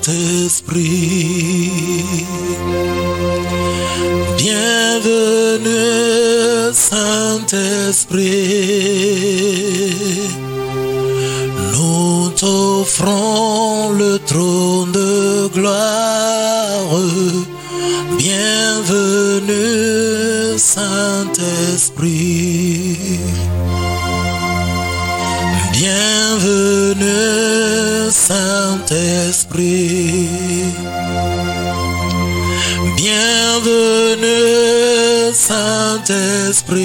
Saint-Esprit. Bienvenue, Saint-Esprit. Nous t'offrons le trône de gloire. Bienvenue, Saint-Esprit. Bienvenue, Saint-Esprit. Bienvenue, Saint-Esprit.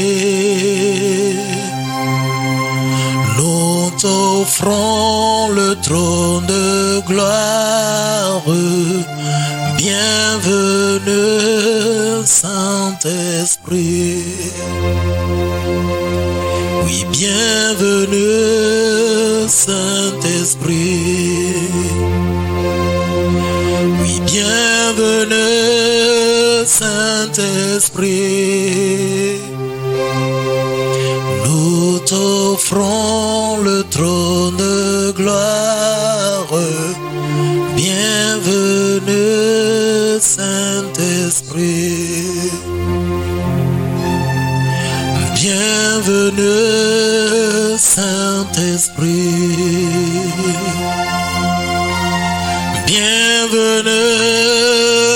Nous t'offrons le trône de gloire. Bienvenue, Saint-Esprit. Oui, bienvenue, Saint-Esprit. Oui, bienvenue, Saint-Esprit. Nous t'offrons le trône de gloire. Bienvenue, Saint-Esprit. Bienvenue, Saint-Esprit. Bienvenue,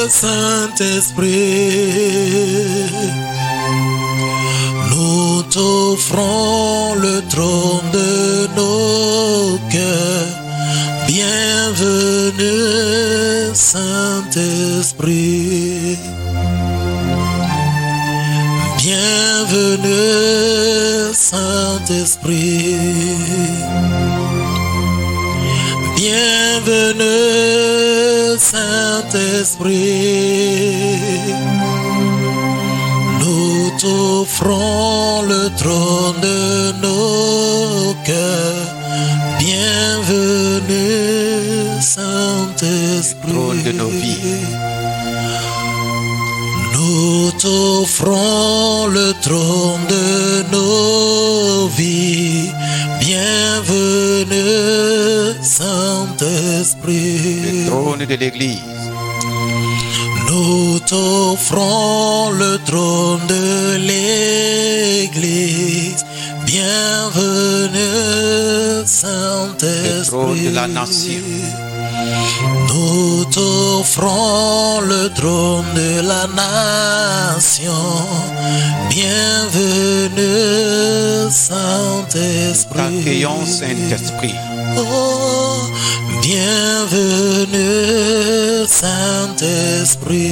Saint-Esprit. Nous t'offrons le trône de nos cœurs. Bienvenue, Saint-Esprit. Bienvenue, Saint-Esprit. Bienvenue, Saint-Esprit. Nous t'offrons le trône de nos cœurs. Bienvenue, Saint-Esprit. Trône de nos vies. Nous t'offrons le trône de nos vies. Bienvenue, Saint-Esprit. Le trône de l'Église. Nous t'offrons le trône de l'Église. Bienvenue, Saint-Esprit. Le trône de la nation. Nous t'offrons le trône de la nation. Bienvenue, Saint-Esprit. T'accueillons, Saint-Esprit. Oh, bienvenue, Saint-Esprit.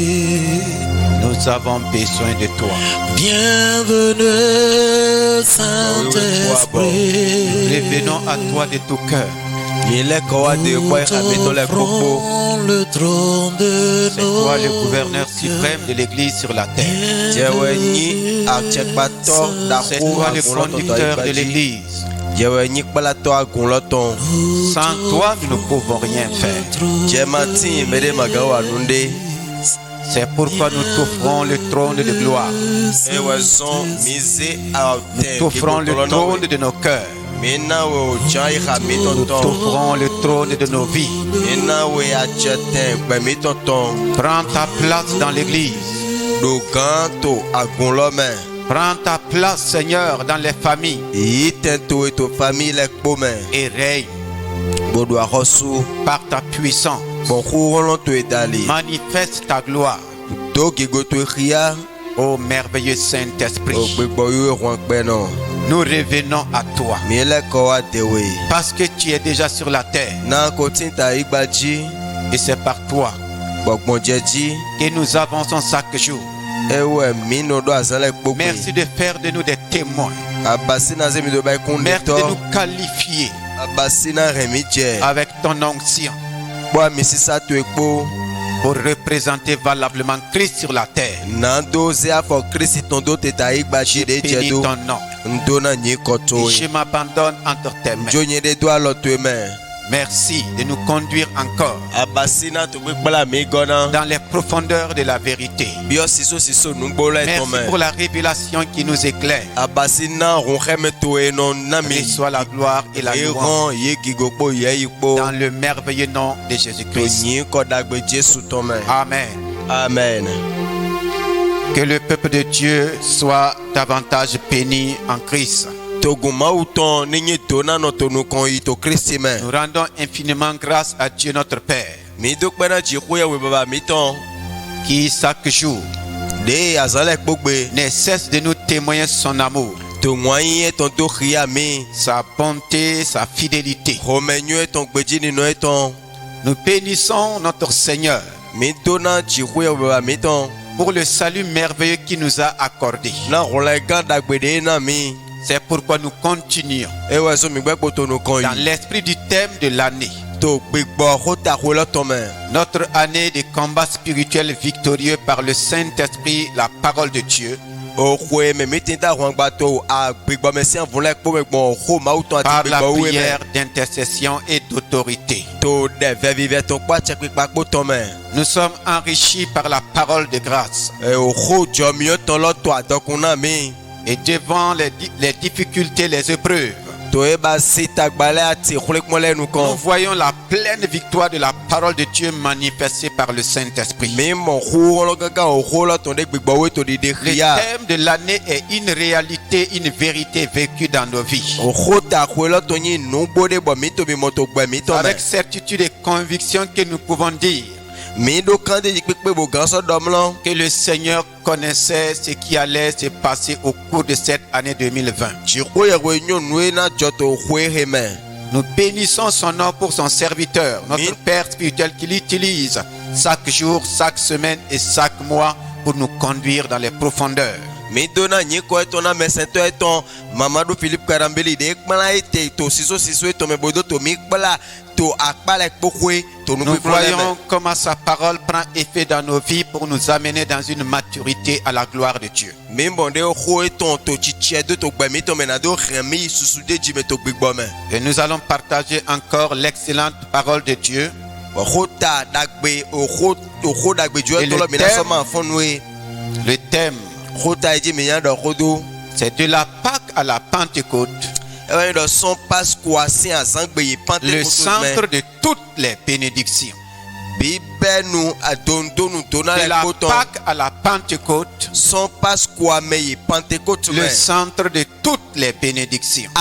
Nous avons besoin de toi. Bienvenue, Saint-Esprit. Revenons à toi de tout cœur. Nous t'offrons le trône de C'est nos toi le gouverneur suprême de l'Église sur la terre. C'est toi le conducteur de l'Église. Sans toi, nous ne pouvons rien faire. C'est pourquoi nous t'offrons le trône de gloire. Nous t'offrons le trône de nos cœurs. Nous t'offrons le trône de nos vies. Prends ta place dans l'Église. Prends ta place, Seigneur, dans les familles. Et règne par ta puissance. Manifeste ta gloire. Ô merveilleux Saint-Esprit, nous revenons à toi. Parce que tu es déjà sur la terre. Et c'est par toi que nous avançons chaque jour. Merci de faire de nous des témoins. Merci de nous qualifier avec ton onction pour représenter valablement Christ sur la terre. Bénis ton nom. Et je m'abandonne entre tes mains. Merci de nous conduire encore dans les profondeurs de la vérité. Merci pour la révélation qui nous éclaire. Reçois la gloire et la louange dans le merveilleux nom de Jésus-Christ. Amen. Amen. Que le peuple de Dieu soit davantage béni en Christ. Nous rendons infiniment grâce à Dieu notre Père, qui chaque jour ne cesse de nous témoigner son amour, sa bonté, sa fidélité. Nous bénissons notre Seigneur pour le salut merveilleux qu'il nous a accordé. C'est pourquoi nous continuons dans l'esprit du thème de l'année. Notre année de combat spirituel victorieux par le Saint-Esprit, la parole de Dieu, par la prière d'intercession et d'autorité. Nous sommes enrichis par la parole de grâce. Et devant les difficultés, les épreuves, nous voyons la pleine victoire de la parole de Dieu manifestée par le Saint-Esprit. Le thème de l'année est une réalité, une vérité vécue dans nos vies. Avec certitude et conviction que nous pouvons dire que le Seigneur connaissait ce qui allait se passer au cours de cette année 2020. Nous bénissons son nom pour son serviteur, notre Père spirituel qui l'utilise chaque jour, chaque semaine et chaque mois pour nous conduire dans les profondeurs. Nous voyons comment sa parole prend effet dans nos vies pour nous amener dans une maturité à la gloire de Dieu. Et nous allons partager encore l'excellente parole de Dieu. Le thème, c'est de la Pâque à la Pentecôte, le centre de toutes les bénédictions. De la Pâque à la Pentecôte, le centre de toutes les bénédictions.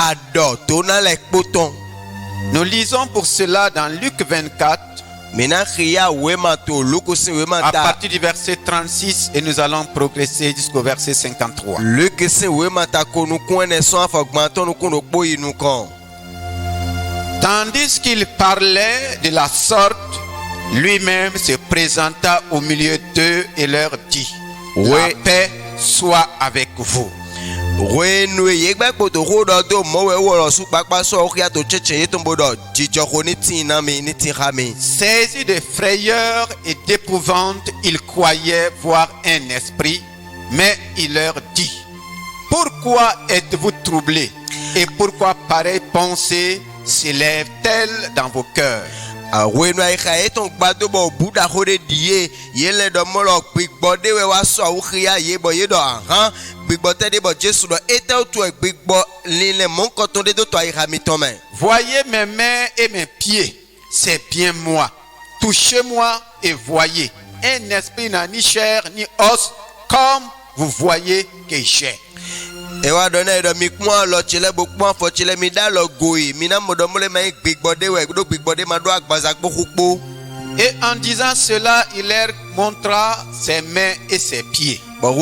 Nous lisons pour cela dans Luc 24, à partir du verset 36, et nous allons progresser jusqu'au verset 53. Tandis qu'il parlait de la sorte, lui-même se présenta au milieu d'eux et leur dit: la paix soit avec vous. Saisi de frayeur et d'épouvante, ils croyaient voir un esprit, mais il leur dit: pourquoi êtes-vous troublés et pourquoi pareille pensée s'élève-t-elle dans vos cœurs? Voyez mes mains et mes pieds, c'est bien moi. Touchez-moi et voyez. Un esprit n'a ni chair ni os, comme vous voyez que j'ai. Et en disant cela, il leur montra ses mains et ses pieds. Comme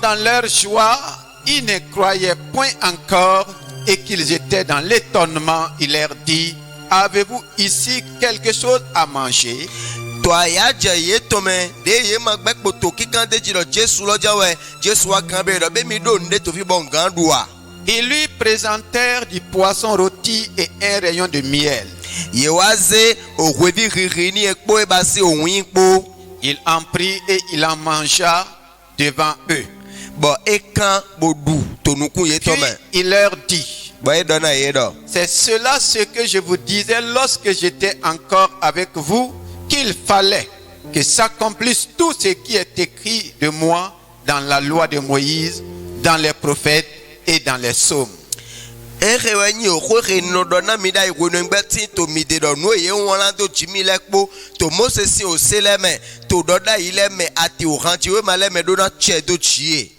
dans leur joie, ils ne croyaient point encore et qu'ils étaient dans l'étonnement, il leur dit: avez-vous ici quelque chose à manger? Ils lui présentèrent du poisson rôti et un rayon de miel. Il en prit et il en mangea devant eux. Puis il leur dit: C'est cela ce que je vous disais lorsque j'étais encore avec vous, qu'il fallait que s'accomplisse tout ce qui est écrit de moi dans la loi de Moïse, dans les prophètes et dans les psaumes.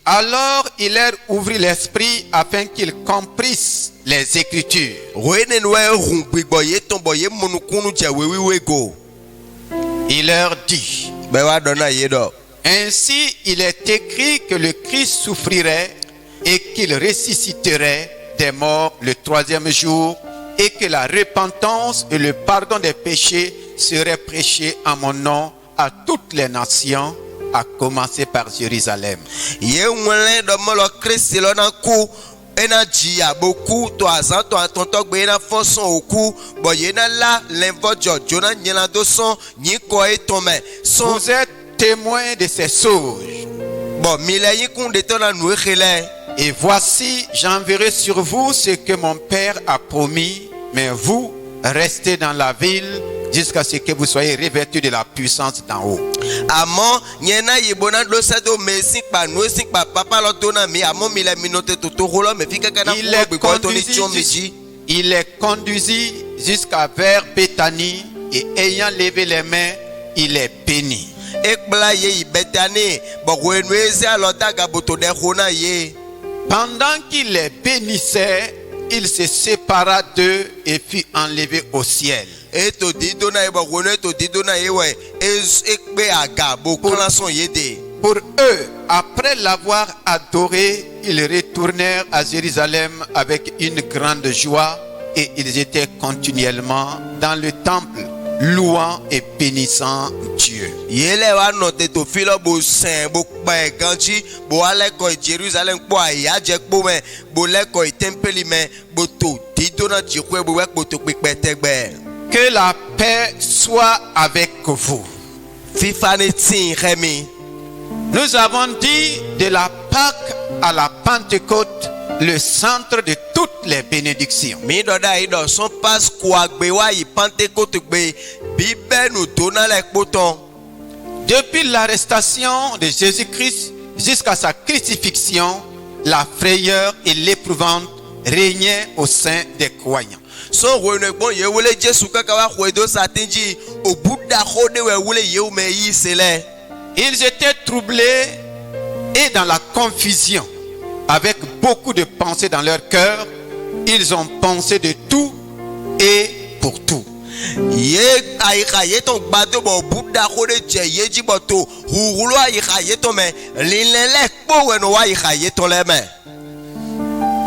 Alors il leur ouvrit l'esprit afin qu'ils comprissent les Écritures. Il leur dit: ainsi il est écrit que le Christ souffrirait et qu'il ressusciterait des morts le troisième jour, et que la repentance et le pardon des péchés seraient prêchés en mon nom à toutes les nations, à commencer par Jérusalem. Vous êtes témoins de ces choses. Et voici, j'enverrai sur vous ce que mon Père a promis, mais vous, restez dans la ville jusqu'à ce que vous soyez revêtus de la puissance d'en haut. Il les conduisit jusqu'à vers Béthanie, et ayant levé les mains, il les bénit. Pendant qu'il les bénissait, il se sépara d'eux et fut enlevé au ciel. Pour eux, après l'avoir adoré, ils retournèrent à Jérusalem avec une grande joie, et ils étaient continuellement dans le temple, louant et bénissant Dieu. Que la paix soit avec vous. Nous avons dit de la Pâque à la Pentecôte, le centre de toutes les bénédictions. Depuis l'arrestation de Jésus-Christ jusqu'à sa crucifixion, la frayeur et l'épouvante régnaient au sein des croyants. Ils étaient troublés et dans la confusion, avec beaucoup de pensées dans leur cœur. Ils ont pensé de tout et pour tout.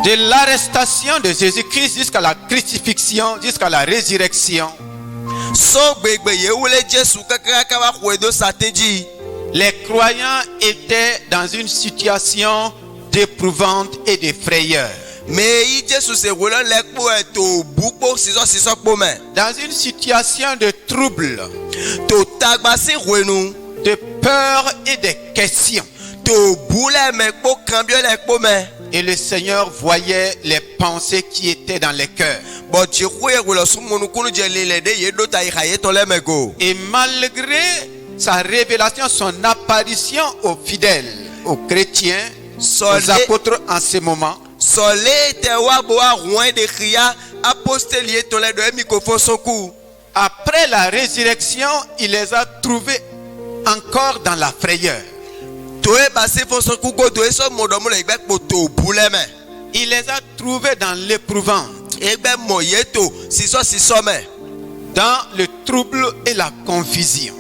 De l'arrestation de Jésus-Christ jusqu'à la crucifixion, jusqu'à la résurrection, les croyants étaient dans une situation d'épouvante et de frayeur. Dans une situation de trouble, de peur et de questions. Et le Seigneur voyait les pensées qui étaient dans les cœurs. Et malgré sa révélation, son apparition aux fidèles, aux chrétiens, aux apôtres en ce moment, après la résurrection, il les a trouvés encore dans la frayeur. Il les a trouvés dans l'épouvante, dans le trouble et la confusion.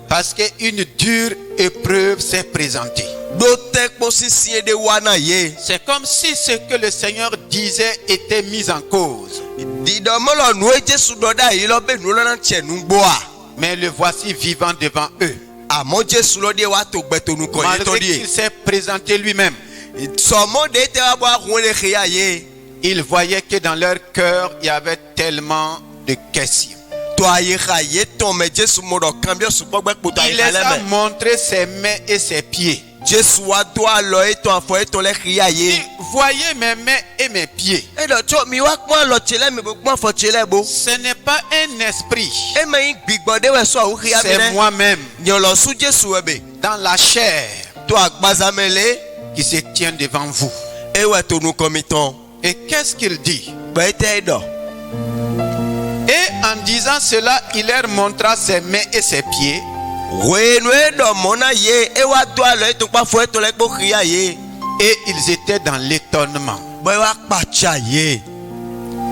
Parce qu'une dure épreuve s'est présentée. C'est comme si ce que le Seigneur disait était mis en cause. Mais le voici vivant devant eux. Malgré qu'il s'est présenté lui-même, il voyait que dans leur cœur, il y avait tellement de questions. Il les a montré ses mains et ses pieds. Jésus a doit le ton affaire ton les ria Il ye. dit, voyez mes mains et mes pieds. Et le cho mi wa kwa lo chele mi kwa fo chele bo. Ce n'est pas un esprit, E ma gbigbode we so o ria c'est mi. moi-même, Nyo lo su Jésus ebe. dans la chair, To agbazamele qui se tient devant vous. e we to nu komiton. Et qu'est-ce qu'il dit? Ba ite do. Et en disant cela, il leur montra ses mains et ses pieds. We no e do mona ye e wa do lo to pa fo to le gbo ria ye. Et ils étaient dans l'étonnement. Ba wa pa cha ye.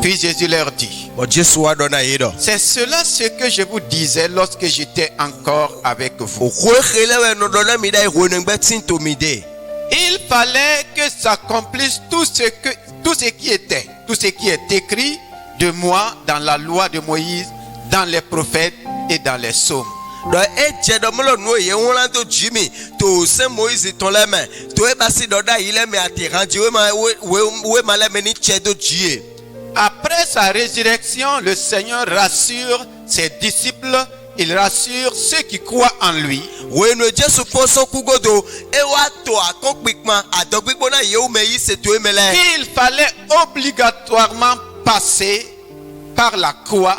Puis Jésus leur dit, Bo Jésus wa do na ye do. c'est cela ce que je vous disais lorsque j'étais encore avec vous. O ko khele we no do na mi dai ho ne gbe tin to mi de. Il fallait que s'accomplisse tout ce qui est écrit de moi dans la loi de Moïse, dans les prophètes et dans les psaumes. Do e je do mo lo nu ye won to jimi to se Moïse ton le me to e ba si do da ile me ati ranji we ma le me ni che do jie. Après sa résurrection, le Seigneur rassure ses disciples, il rassure ceux qui croient en lui. We no Jésus fo so ku godo e wa to akopikma adogbipo na ye o me yi se to e mele. Il fallait obligatoirement passer par la croix,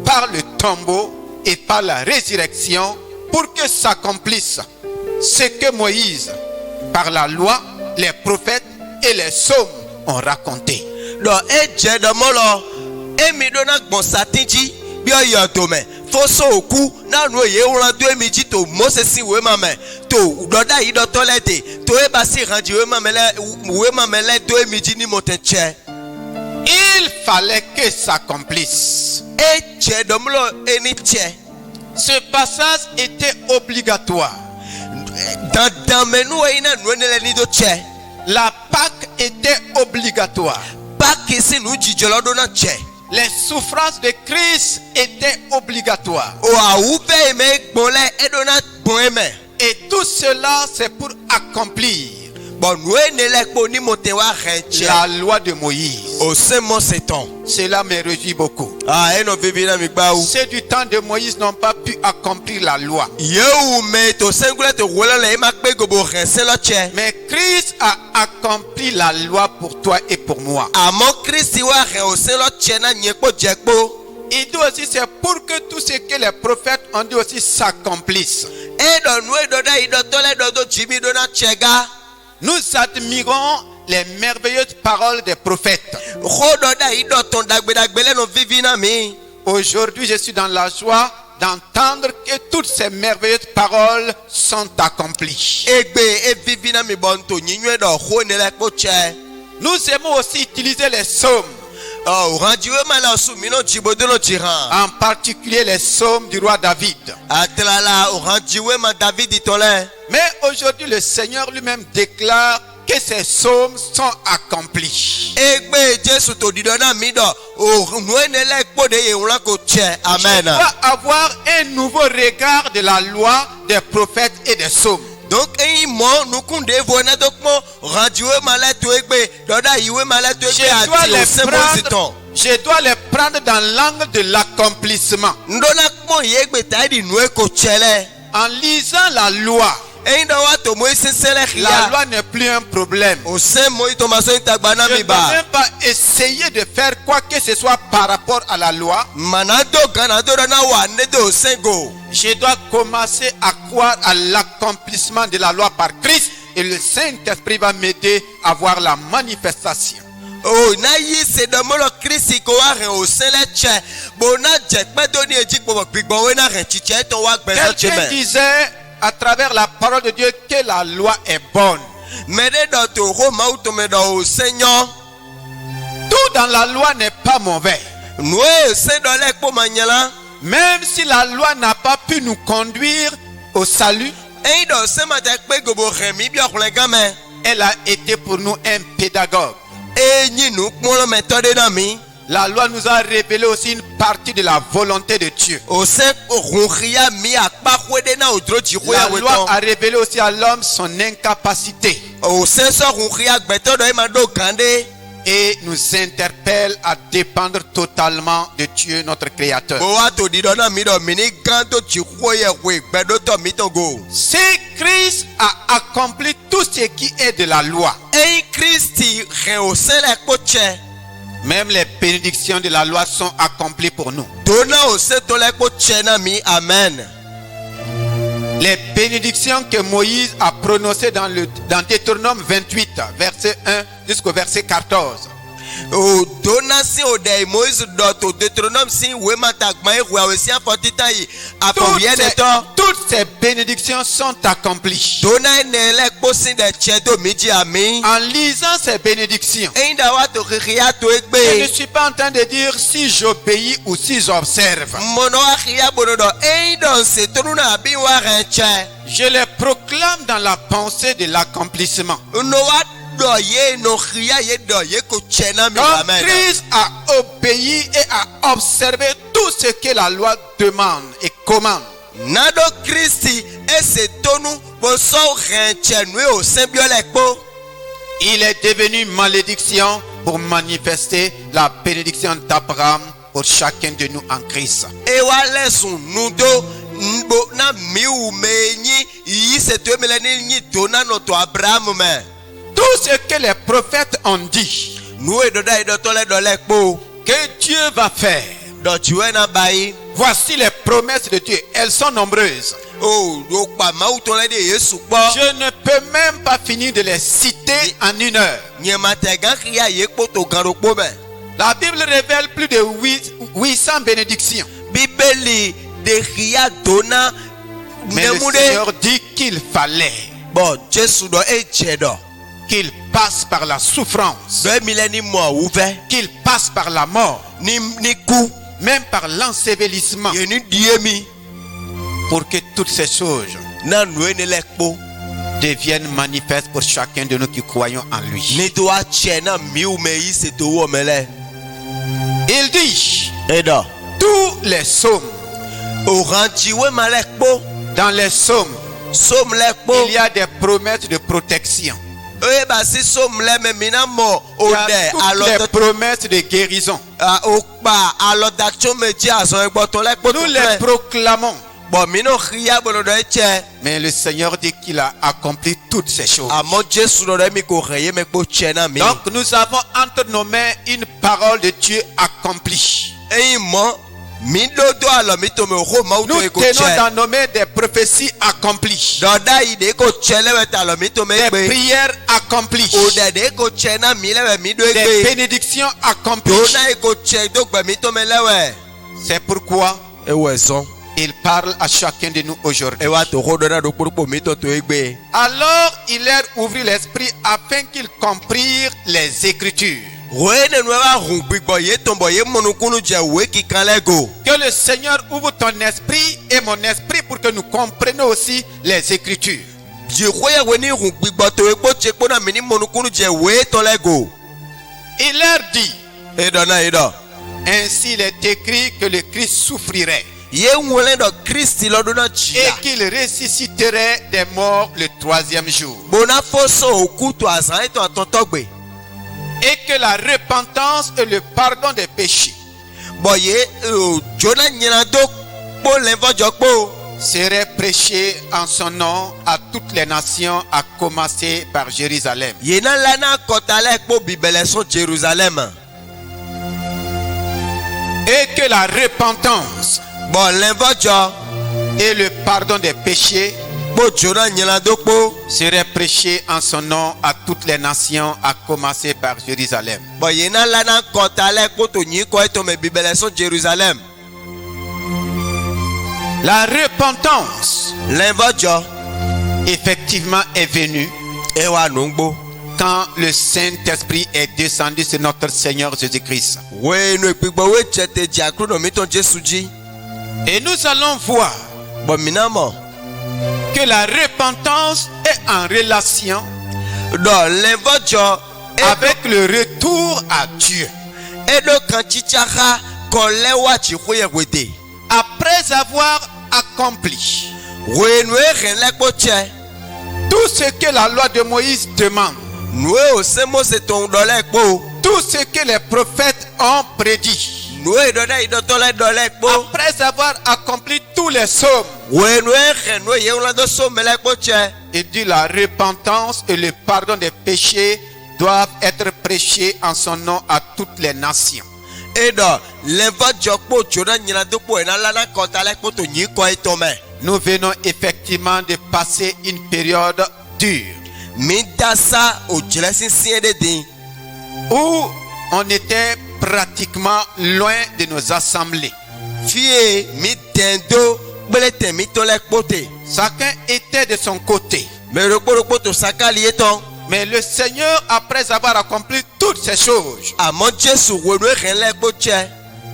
par le tombeau et par la résurrection pour que s'accomplisse ce que Moïse, par la loi, les prophètes et les psaumes ont raconté. Do e je do mo lo e mi do na gbon satinji bi o yo to me fo so oku na nu ye won do e mi ji to Moses si we ma me to do da yi do to le de to e ba si ranji we ma me le do e mi ji ni mo te che. Il fallait que s'accomplisse. E je do mo lo e ni che. Ce passage était obligatoire. Dan menu e na nu ne le ni do che. La Pâque était obligatoire. Pa ke si nu ji jolo do na che. Les souffrances de Christ étaient obligatoires. O a u be me gbon le e do na gbon e me. Et tout cela, c'est pour accomplir Bon nu e ne le po ni mo te wa ren che. la loi de Moïse. O se mo se ton. Cela me réjouit beaucoup. Ah e no vivi na mi gba ou. Ceux du temps de Moïse n'ont pas pu accomplir la loi. Ye ou me to sengule to wala le ma pe gobo ren se lo che. Mais Christ a accompli la loi pour toi et pour moi. Amo Christi wa ren o se lo che na nye po je po. Il dit aussi, c'est pour que tout ce que les prophètes ont dit aussi s'accomplisse. E do nu e do da i do to le do jimi do na che ga. Nous admirons les merveilleuses paroles des prophètes. Ho do da i do ton dagbe le no vivi na mi. Aujourd'hui, je suis dans la joie d'entendre que toutes ces merveilleuses paroles sont accomplies. Egbe e vivi na mi bon to nyinwe do ho ne le po che. Nous aimons aussi utiliser les psaumes, Oh ranji we ma la su mi no jibodo no jiran. en particulier les psaumes du roi David. Atlala o ranji we ma David to le. Mais aujourd'hui, le Seigneur lui-même déclare que ces psaumes sont accomplis. Egbe Jesu to dido na mi do o nu e ne le po de ye won ko che. On Amen. doit avoir un nouveau regard de la loi des prophètes et des psaumes. Donc e mo nu kunde vo na donc mo ranji we ma le to egbe do da yi we ma le to egbe Je dois les prendre dans l'angle de l'accomplissement. ndona mo ye egbe ta di nu e ko chele. En lisant la loi, E ndo wa to mo sesele la khia. loi n'est plus un problème. O se mo to ma so intagba na Je mi ne ba. dois même pas essayer de faire quoi que ce soit par rapport à la loi. Manado gana do na wa ne do sengo. Je dois commencer à croire à l'accomplissement de la loi par Christ et le Saint-Esprit va m'aider à voir la manifestation. Oh na yi se do mo lo Kristi ko wa ren o se le che. Bo na je pe do ni eji po gbigbo we na ren chiche to wa gbe so che Quelqu'un me. disait à travers la parole de Dieu que la loi est bonne. Mede do to ho ma to me do o senyo. Tout dans la loi n'est pas mauvais. Noé se do le po manyala. Même si la loi n'a pas pu nous conduire au salut, E do se ma te pe gobo ren mi bi okun gan me. elle a été pour nous un pédagogue. E nyi nu pon lo me to de na mi. La loi nous a révélé aussi une partie de la volonté de Dieu. O se ria mi akpa kwede na odro ji ko ya La we loi ton. a révélé aussi à l'homme son incapacité. O se so ria gbeto do e ma do gande. et nous interpelle à dépendre totalement de Dieu, notre Créateur. Si Christ a accompli tout ce qui est de la loi, même les bénédictions de la loi sont accomplies pour nous. Amen. Les bénédictions que Moïse a prononcées dans Deutéronome 28, verset 1 jusqu'au verset 14. Toutes ces bénédictions sont accomplies. En lisant ces bénédictions, je ne suis pas en train de dire si j'obéis ou si j'observe. Je les proclame dans la pensée de l'accomplissement. Comme Christ a obéi et a observé tout ce que la loi demande et commande. Il est devenu malédiction pour manifester la bénédiction d'Abraham pour chacun de nous en Christ. Tout ce que les prophètes ont dit que Dieu va faire, voici les promesses de Dieu. Elles sont nombreuses. Je ne peux même pas finir de les citer en une heure. La Bible révèle plus de 800 bénédictions. Mais le Seigneur dit qu'il fallait qu'il passe par la souffrance, qu'il passe par la mort, même par l'ensevelissement, pour que toutes ces choses deviennent manifestes pour chacun de nous qui croyons en lui. Il dit tous les psaumes. Dans les psaumes, il y a des promesses de protection. Il y a toutes les promesses de guérison. Nous les proclamons. Mais le Seigneur dit qu'il a accompli toutes ces choses. Donc nous avons entre nos mains une parole de Dieu accomplie. Nous tenons dans nos mains des prophéties accomplies, des prières accomplies, des bénédictions accomplies. C'est pourquoi il parle à chacun de nous aujourd'hui. Alors il leur ouvrit l'esprit afin qu'ils comprirent les Écritures. Que le Seigneur ouvre ton esprit et mon esprit pour que nous comprenions aussi les Écritures. Il leur dit, ainsi il est écrit que le Christ souffrirait et qu'il ressusciterait des morts le 3e jour. Et que la repentance et le pardon des péchés seraient prêchés en son nom à toutes les nations, à commencer par Jérusalem. Et que la repentance et le pardon des péchés serait prêché en son nom à toutes les nations, à commencer par Jérusalem. La repentance effectivement est venue quand le Saint-Esprit est descendu sur notre Seigneur Jésus-Christ. Et nous allons voir que la repentance est en relation avec le retour à Dieu. Après avoir accompli tout ce que la loi de Moïse demande, tout ce que les prophètes ont prédit. Noé dona idotole dole kpo. Après avoir accompli tous les psaumes, We noé khe noé yeula do so mele kpo che. il dit la repentance et le pardon des péchés doivent être prêchés en son nom à toutes les nations. Edo leva jokpo jona nyina do kpo ena lana kota le kpo to nyi ko itome. Nous venons effectivement de passer une période dure Mi dasa o jele sinsin de din. où on était pratiquement loin de nos assemblées. Fie mi dendo gbele temi to le kpo te. Chacun était de son côté. Me rokpo to sakali eton. Mais le Seigneur, après avoir accompli toutes ces choses, Amo Jesu we noé khe le kpo che.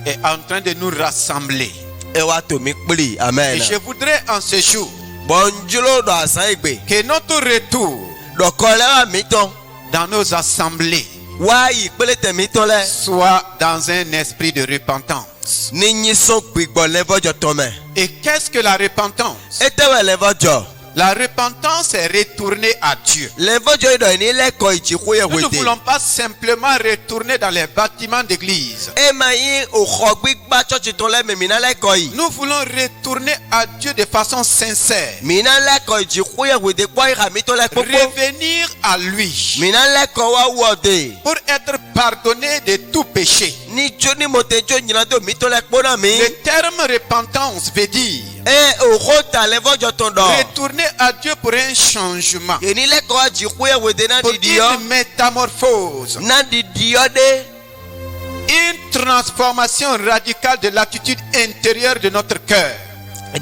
est en train de nous rassembler. E wa to mi kpli. Et Amen. je voudrais en ce jour Bonjulo do asan igbe. que notre retour Do kole wa mi ton. dans nos assemblées Wa yi gbele temi to le. soit dans un esprit de repentance. Ni nyi son gbigbo levo jo tome. Et qu'est-ce que la repentance? Etewe levo jo. La repentance est retourner à Dieu. Levo jo ido ni le ko ichiku ye Nous ne wete. voulons pas simplement retourner dans les bâtiments d'église. E ma yi o kho gbigba church to le me mina le ko yi. Nous voulons retourner à Dieu de façon sincère. Mina le ko ichiku ye wete kwa ira mi to le popo. Revenir à lui Mina le ko wa wode. pour être pardonné de tout péché. Ni jo ni mote jo nyina do mi to le kpo na mi. Le terme repentance veut dire E o kho ta levo jo ton do. retourner à Dieu pour un changement, Ye ni le ko ichiku ye wete na pour didio. une métamorphose, Na didio de. une transformation radicale de l'attitude intérieure de notre cœur,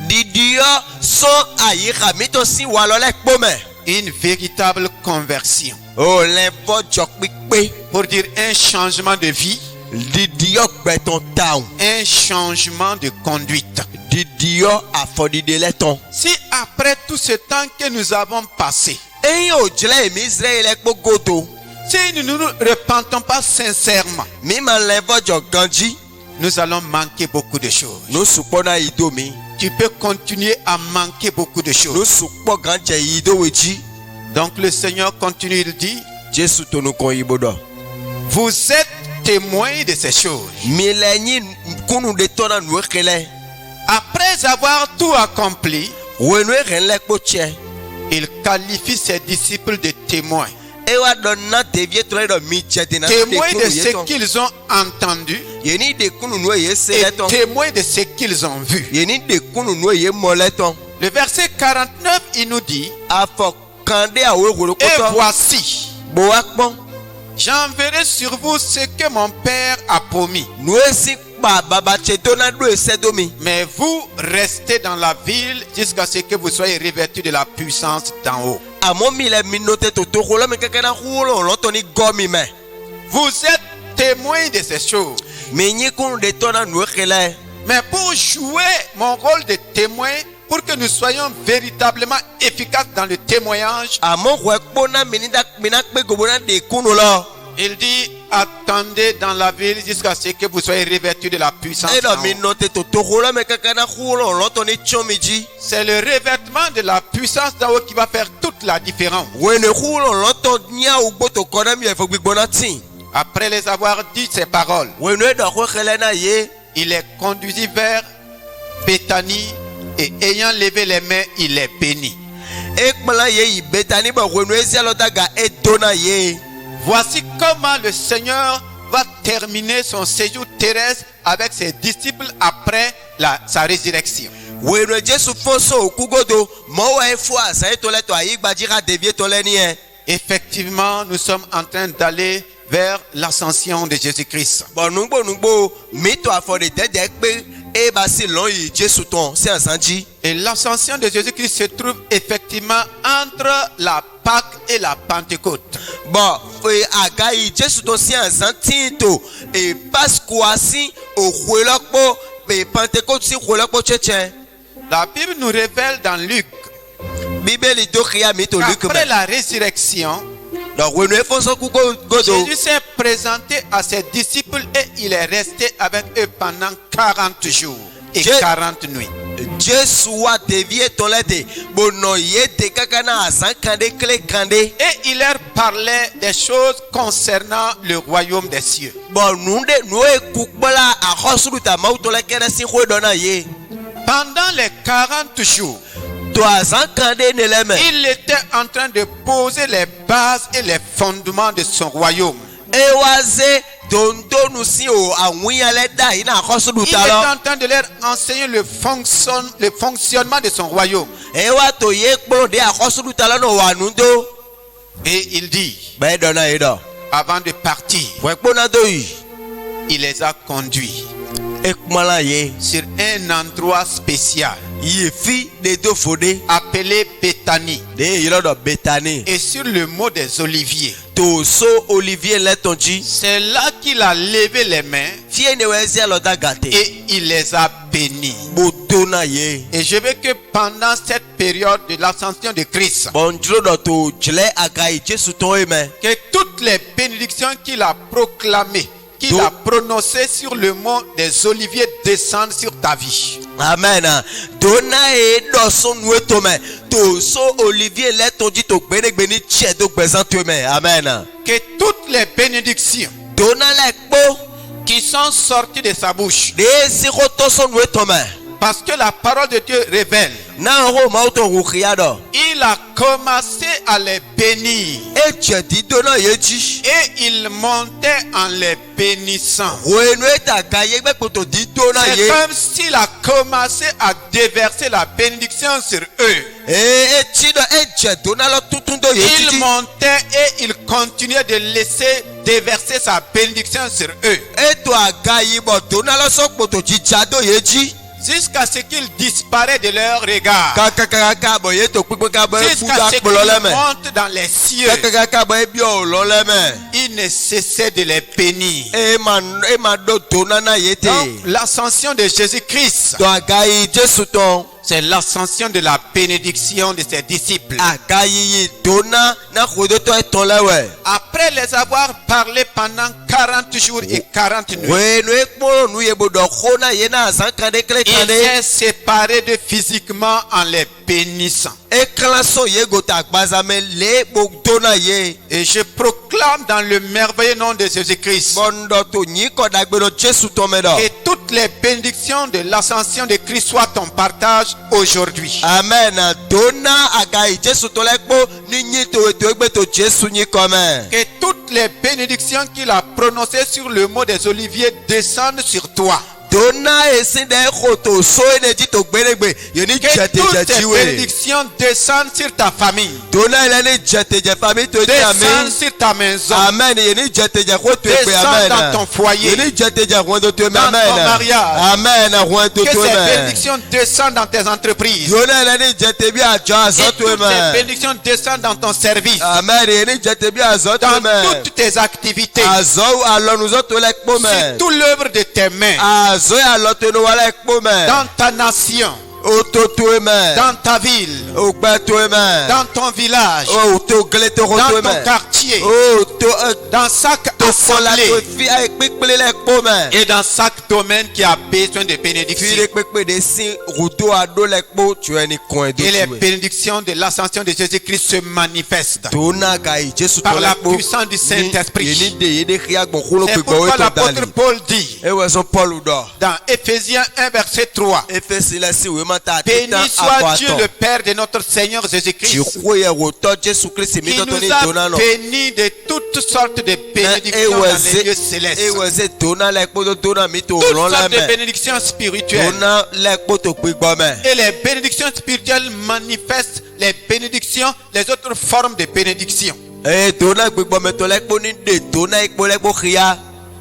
Didio so ayira mi to si wa lo le kpo me. une véritable conversion, O levo jo pipe. pour dire un changement de vie, Didio gbe ton taun. un changement de conduite. Didio afodide le ton. Si après tout ce temps que nous avons passé, Eyin o jele mi Israel ekpo goto. si nous ne nous repentons pas sincèrement, Mi ma levo jo ganji. nous allons manquer beaucoup de choses. No supo na ido mi. Tu peux continuer à manquer beaucoup de No choses. supo ganje ido weji. Donc le Seigneur continue, il dit, Jesu tonu kon ibodo. vous êtes témoins de ces choses. Mi le yin kunu de tona nu ekele. Après avoir tout accompli, We nu eren le kpo che. il qualifie ses disciples de témoins. E wa do na devie to le do mi che de na. Témoins de ce qu'ils ont entendu Yeni de kunu nu ye se et le ton. témoins de ce qu'ils ont vu. Yeni de kunu nu ye mo le ton. Le verset 49, il nous dit, Afọ kande a we woro et koto. voici, Bo wa kpon. j'enverrai sur vous ce que mon Père a promis. Nu esi pa baba che do na do ese do mi. Mais vous restez dans la ville jusqu'à ce que vous soyez revêtus de la puissance d'en haut. Amo mi le mi note to to ko lo mi keke na hulo lo to ni go mi me. Vous êtes témoins de ces choses. Mi nyi kunu de to na nu ekele. Mais pour jouer mon rôle de témoin, pour que nous soyons véritablement efficaces dans le témoignage, Amo ko ekpo na mi ni da mi na pe gobo na de kunu lo. il dit, attendez dans la ville jusqu'à ce que vous soyez revêtus de la puissance E do d'en mi haut. note to to ko lo mi keke na hulo lo to ni chon mi ji. C'est le revêtement de la puissance d'en haut qui va faire toute la différence. We ne hulo lo to nya ugbo to ko na mi e fo gbigbo na tin. Après les avoir dit ces paroles, We no do ko ekele na ye. il est conduit vers Béthanie et ayant levé les mains, il est béni. E kpla ye yi betani ba we no esi lo daga e do na ye. Voici comment le Seigneur va terminer son séjour terrestre avec ses disciples après sa résurrection. We no Jesu fo so okugodo mo wa e fo asa e to le to ayi gbajira devie to le ni e. Effectivement, nous sommes en train d'aller vers l'ascension de Jésus-Christ. Bon nugbo mi to afo de dede pe e ba si lon yi Jesu ton si asanji. Et l'ascension de Jésus-Christ se trouve effectivement entre la Pâque et la Pentecôte. Bon e aga yi Jesu ton si asanti to e Pascua si o khwelokpo e Pentecôte si khwelokpo cheche. La Bible nous révèle dans Luc Bibeli to khia mi to Luc qu'après me. la résurrection, Donc we no e fo so ku godo. Jésus s'est présenté à ses disciples et il est resté avec eux pendant 40 jours et Je- 40 nuits. Jésus wa devie tolete bono yete kakana azankande kle kande. Et il leur parlait des choses concernant le royaume des cieux. Bon nunde noe kukbala akosuluta mautola kena si dona ye. Pendant les 40 jours, To azankande neleme. il était en train de poser les bases et les fondements de son royaume. Ewaze dondonu si o awunya leda ina Il akosuluta était lo. en train de leur enseigner le fonctionnement de son royaume. Ewa to ye kpolo de akosuluta lo no wanundo. Et il dit, Be dona yedo. avant de partir, Wekpona do yi. il les a conduits Ekmala ye. sur un endroit spécial Yefi de do fode. appelé Béthanie. De yilo do Betani. Et sur le mot des oliviers, To so Olivier letonji. c'est là qu'il a levé les mains Fie ne wezi aloda gate. et il les a bénis. Bodona ye. Et je veux que pendant cette période de l'ascension de Christ, Bonjro do to jle agai Jesu ton eme. que toutes les bénédictions qu'il a proclamées, qu'il a prononcées sur le mont des oliviers descendent sur ta vie. Amen. Dona e do son nuetome. To so Olivier letonji to gbenegbeni che do gbezan to eme. Amen. Que toutes les bénédictions Dona lekpo. qui sont sorties de sa bouche, De si to son nuetome. parce que la parole de Dieu révèle, Na ro mauto rukiado. il a commencé à les bénir E jedi dona yeji. et il montait en les bénissant. Wenu eta gaye gbe poto di dona C'est ye. comme s'il a commencé à déverser la bénédiction sur eux. E chido e je dona lo tutundo Il yeji. montait et il continuait de laisser déverser sa bénédiction sur eux. E to agayi bo dona lo so poto jijado yeji. Jusqu'à ce qu'il disparaît de leur regard. Kaka bo ye to pipo ka bo Jusqu'à fuda ce kpolo qu'il leme. monte dans les cieux. Kaka bo e bio lo leme. Il ne cessait de les bénir. E ma do dona na yete. Donc, l'ascension de Jésus-Christ, To agayi Jesu ton. c'est l'ascension de la bénédiction de ses disciples. Agayi dona na khodo to eton lewe. Après les avoir parlé pendant 40 jours et 40 nuits, Wenu e kpolo nu ye bo do khona ye na zankande kle il kande. s'est séparé de physiquement en les bénissant. E klaso ye go ta gbazame le bo dona ye. Et je proclame dans le merveilleux nom de Jésus-Christ Bondo to nyi ko dagbe do Jesu ton me do. que toutes les bénédictions de l'ascension de Christ soient ton partage aujourd'hui. Amen. Dona agayi Jesu ton lekpo ni nyi to egbe to Jesu nyi kome. Que toutes les bénédictions qu'il a prononcées sur le mot des oliviers descendent sur toi. Dona esinde khoto so energy to gbenegbe yeni Que jete toutes ces jejiwe. bénédictions descendent sur ta famille, Dona eleni jete je famille to ni descendent amen. sur ta maison, Amen. Yeni jete je khoto egbe descendent amen. dans ton foyer, Yeni jete je khoto to dans amen. ton mariage. Amen. Khoto que to ces amen. bénédictions descendent dans tes entreprises, Dona eleni jete bi ajo azo et to toutes ces amen. bénédictions descendent dans ton service, Amen. Yeni jete bi azo to dans amen. toutes tes activités, Azo alonu zo to lekpo me. sur tout l'œuvre de tes mains, Azo aloto no wala ekpo me. dans ta nation, Ototo eme. dans ta ville, Ogbato eme. dans ton village, Oto gleto dans roto ton eme. quartier, Oto dans chaque fola to assemblée fi ay pekpele le ekpo me. et dans chaque domaine qui a besoin de Fi bénédictions. le pekpe de si roto ado le ekpo tu eni coin do Et les tuwe. bénédictions de l'ascension de Jésus-Christ se manifestent Tona gai Jesu par to la le ekpo. puissance du Saint-Esprit. Yeni de yede khia gbon kholo C'est pe gbo we pourquoi to l'apôtre dali. Paul dit Ewe son Paul udo. dans Éphésiens 1 verset 3, Efesi la si we mata béni titan soit Dieu akwato. le Père de notre Seigneur Jésus-Christ, Chikwo ye roto Jesu Christ mi qui to ni nous a dona no. bénis de toutes sortes de bénédictions dans les lieux célestes. Eweze dona le ekpo to dona mi to Toutes ron la sortes de me. bénédictions spirituelles. Dona le ekpo to gbigbo me. Et les bénédictions spirituelles manifestent les bénédictions, les autres formes de bénédictions. Eh dona gbigbo me to le ekpo ni de dona ekpo le ekpo khia.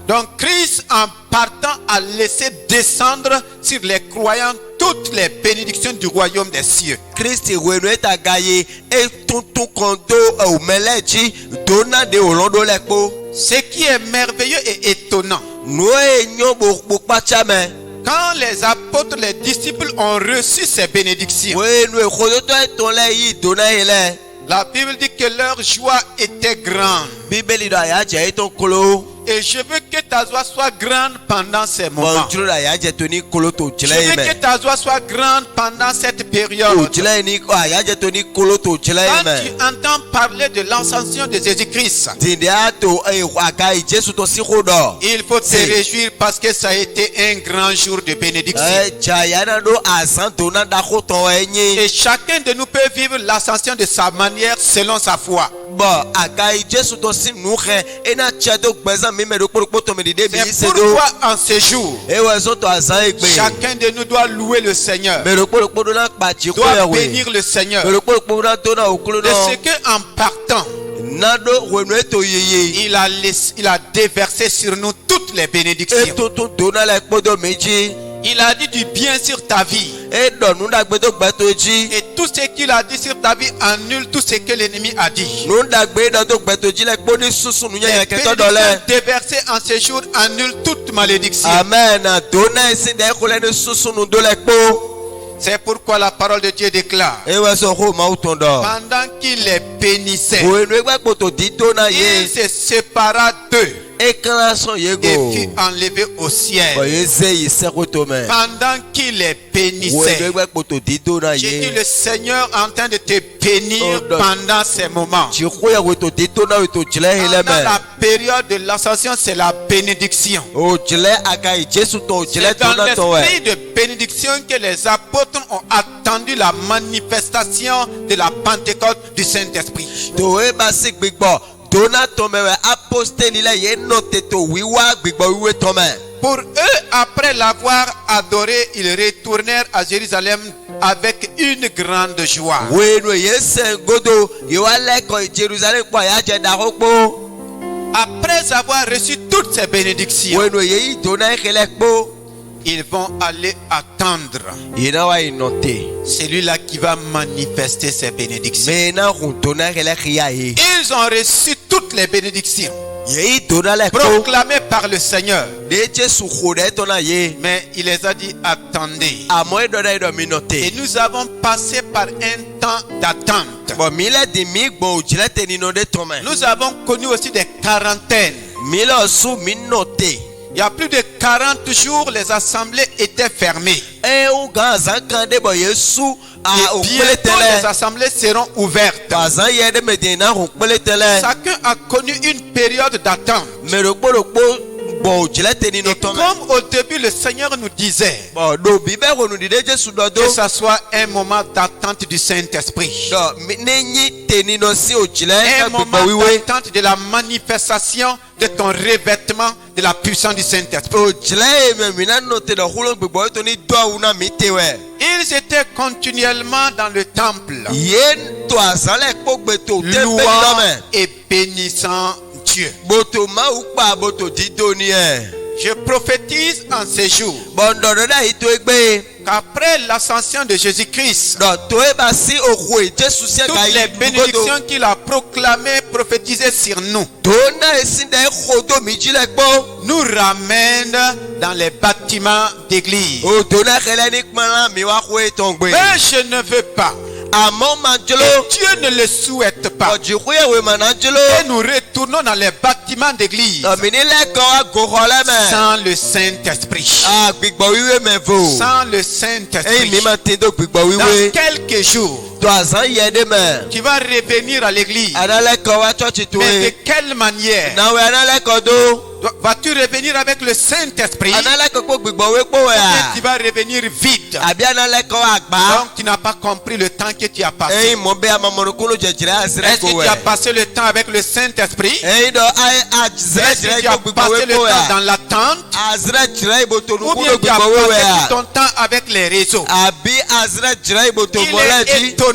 Donc Christ, en partant, a laissé descendre sur les croyants toutes les bénédictions du royaume des cieux. Christ wenu eta gaye e tuntun kondo o meleji dona de olondo le ekpo. Ce qui est merveilleux et étonnant, Noe nyo bo pacha me. quand les apôtres, les disciples ont reçu ces bénédictions, Wenu e khodo to eton le yi dona ele. la Bible dit que leur joie était grande. Bíbélì do aya je eton kolo. Et je veux que ta joie soit grande pendant ces moments. Bonjour la yaje toni koloto Je chile veux que me. ta joie soit grande pendant cette période. O chile ni ko yaje toni koloto chile Quand me. tu entends parler de l'ascension de Jésus-Christ, Tinde ato aka Jesu to si khodo. il faut se réjouir parce que ça a été un grand jour de bénédiction. Chayana do asanto na da khoto enyi. Et chacun de nous peut vivre l'ascension de sa manière selon sa foi. Bon aka Jesu to si nuche ena chado gbeza mi me do kpokpo to me de bi C'est se do. pourquoi en ce jour, E we so to asan egbe. chacun de nous doit louer le Seigneur, Me do kpokpo do na kpachi ko doit ya we. bénir le Seigneur. Me do kpokpo na to na okolo De no. ce qu'en partant, Nado wenu eto yeye. il a déversé sur nous toutes les bénédictions. Eto to do na le kpodo meji. Il a dit du bien sur ta vie. E do nu da gbedo gbeto ji. Et tout ce qu'il a dit sur ta vie annule tout ce que l'ennemi a dit. Nu da gbe da to gbeto ji le kpo ni susu nu Les nya ke to do le. bénédictions déversées en ce jour annulent toute malédiction. Amen. Do na isi de ko le ni susu nu do le kpo. C'est pourquoi la parole de Dieu déclare, E we so ho ma utondo. pendant qu'il les bénissait, O enu egbe kpoto di to na il ye. se sépara d'eux E kran so ye et go. fut enlevé au Bo ciel. ye se yi se ko to me. Pendant qu'il les O enu bénissait, egbe kpoto di to na j'ai dit ye. le Seigneur en train de te bénir Oh, non. pendant ces moments. Ji ko ya we to di to na we to jile hele Pendant me. la période de l'ascension, c'est la bénédiction. O jile aka Jesu to jile C'est to dans na to we. l'esprit de bénédiction que les apôtres ont attendu la manifestation de la Pentecôte du Saint-Esprit. To e ba si gbigbo. Do na to me we apostoli le ye no te to wiwa gbigbo wiwe to me. Pour eux, après l'avoir adoré, ils retournèrent à Jérusalem avec une grande joie. Wenu yese godo yewale ko Jerusalem kwa ya je darokpo. Après avoir reçu toutes ces bénédictions, Wenu yeyi dona kelekpo. ils vont aller attendre Yena wa inote. celui-là qui va manifester ces bénédictions. Mena dona kelekya ye. Ils ont reçu toutes les bénédictions Yeyi dona le ko. proclamées par le Seigneur. De Jesu khode to na ye. Mais il les a dit, attendez. Amoy dona do Et minote. nous avons passé par un temps d'attente. Bo mile di mi gbo jile te ni no de to me. Nous avons connu aussi des quarantaines. Mile su minote. Il y a plus de 40 jours, les assemblées étaient fermées. E u ga zankan de bo Yesu a Et okpele bientôt, les tele. assemblées seront ouvertes. Bazan ye de medina okpele tele. Chacun a connu une période d'attente. Me rokpo bo jile te ni no Et to me. comme au début, le Seigneur nous disait Bon, do bibe wonu di de Jesu dodo. que ce soit un moment d'attente du Saint-Esprit. Do nenyi teni no si o jile Un ka moment gbegbo wiwe. d'attente de la manifestation de ton revêtement de la puissance du Saint-Esprit. O jile me mina no te do hulo gbegbo to ni do awuna mi te we. Ils étaient continuellement dans le temple, Yen to asale kpo gbe to te pe louant do me. et bénissant Dieu. Boto ma u pa boto dido ni e. Je prophétise en ces jours Bon do do da ito egbe. qu'après l'ascension de Jésus-Christ, Do to e ba si o hwe Jesu se ga toutes les yi bénédictions qu'il a proclamées, prophétisées sur nous, Do na esi de khodo mi jile kpo. nous ramènent dans les bâtiments d'église. O do na khele ni kpala mi wa hwe tongbe. Mais je ne veux pas, Amon manjelo. et Dieu ne le souhaite pas, Oji hwe we mananjelo. et nous retournons dans les bâtiments d'église Domini le ko agorole me. sans le Saint-Esprit. Ah, gbigbo wiwe me vo. Sans le Eyi Saint-Esprit. mi ma tin do gbigbo Dans wiwe. quelques jours, To azan ye de me. tu vas revenir à l'église. Anale ko wa church to Mais de e. quelle manière Na we anale ko do. vas-tu revenir avec le Saint-Esprit? Anale ko po gbigbo we po we Et tu a. vas revenir vide. Abi anale ko agba. Donc tu n'as pas compris le temps que tu as passé. Eyi mo be amamoro kulo jejire asire Est-ce ko que we. tu as passé le temps avec le Saint-Esprit? Eyi do ai azire Est-ce que jire tu as ko gbigbo passé we le po we temps a. dans l'attente? Azire jire ibo to Ou nu bien kulo tu as gbigbo we we passé a. tout ton temps avec les réseaux? Abi azire jire ibo to Il mole est di. étonnant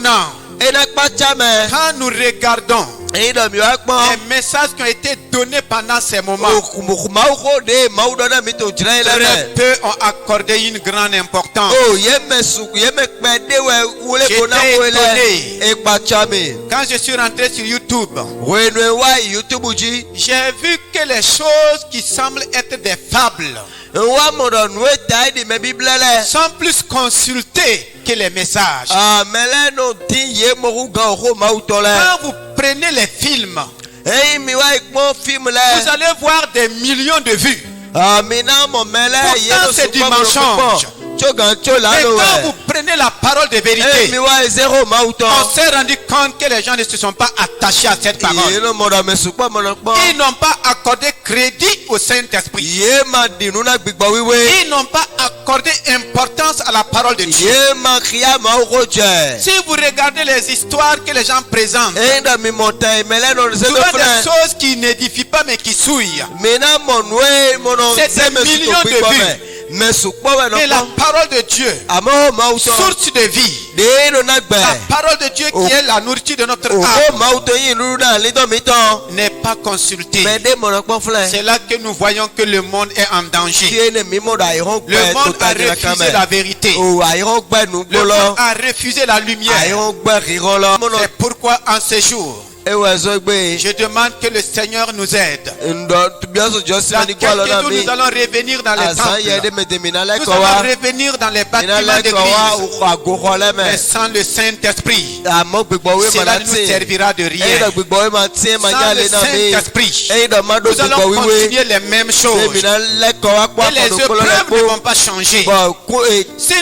Ena kpacha me. quand nous regardons Eyi do mi wa les gbon. messages qui ont été donnés pendant ces moments. Mau ko de mau do na mi to jire ile Très me. peu ont accordé une grande importance. Oh, yeme suku, yeme kpede we wule J'étais kona wele. étonné. Ekpacha me. Quand je suis rentré sur YouTube, Wenu wa YouTube ji. j'ai vu que les choses qui semblent être des fables Wa modo nwe tai di me biblele. sont plus consultées que les messages. Ah, mele no tin ye mo ga ho mau tole. Quand vous prenez les films, eyi mi wa ikpɔ film vous lɛ. allez voir des millions de vues. Amina mɔmɛlɛ Pourtant, yeno c'est du sukpɔ mensonge. tso gan tso la Mais lo quand vous wɛ. prenez la parole de Eyi vérité, mi wa zero mawu on tɔ. s'est rendu compte que les gens ne se sont pas attachés à cette parole. Yeno mɔdɔmɛ sukpɔ mɔdɔ Ils kpɔ. n'ont pas accordé crédit au Saint-Esprit. Ye ma dinu na gbigbɔ wiwe. Ils n'ont pas accordé importance à la parole de Dieu. Ye ma kia mawu ko jɛ. Si vous regardez les histoires que les gens présentent, Eyi dɔ mi mɔ ta imɛlɛ nɔ se souvent do des filɛ. choses qui n'édifient pas mais qui souillent. Mina mɔnue mɔnɔ C'est des sɛmɛ millions suto de gbigbɔ vues. mɛ. Mɛ sukpɔ wɛ Mais nɔ la kpɔ. parole de Dieu, Amewo mawu tɔ. source de vie, De no na gbɛ. la parole de Dieu Oh. qui est la nourriture de notre Ògbó âme, mawu tɔ yin nuɖu na lidɔ mi tɔ. n'est pas consultée. Mɛ de mɔnɔ kpɔ filɛ. C'est là que nous voyons que le monde est en danger. Kie ne mi mɔ do ayihɔn Le gbɛ to monde a ta dzina refusé la kamɛ. vérité. O ayihɔn gbɛ nugbo Le monde lɔ. a refusé la lumière. Ayihɔn gbɛ xixɔ lɔ. C'est pourquoi en ce jour, Ewɔ ɛzɔ gbe. je demande que le Seigneur nous aide. Ndɔ biɔsɔ jɔ Dans sima ni gbɔ lɔ na quelques jours, mi. nous allons revenir dans les Asan yɛ de temples. me de mina lɛ Nous kɔ wa. allons revenir dans les Mina bâtiments lɛ kɔ wa d'église. o xɔ agoxɔ lɛ Mais mɛ. sans le Saint-Esprit, Amɔ gbigbɔ wo ma cela na ne nous ti. servira de Eyi rien. dɔ gbigbɔ wo ma ti ma Sans nya le le na mi. Saint-Esprit, Eyi dɔ ma do nous allons gbigbɔ wiwe. continuer les mêmes De choses. mina lɛ kɔ wa kpɔ Et les akɔdo kpolo lɛ épreuves ne vont kpo. pas changer. Bɔn ko Si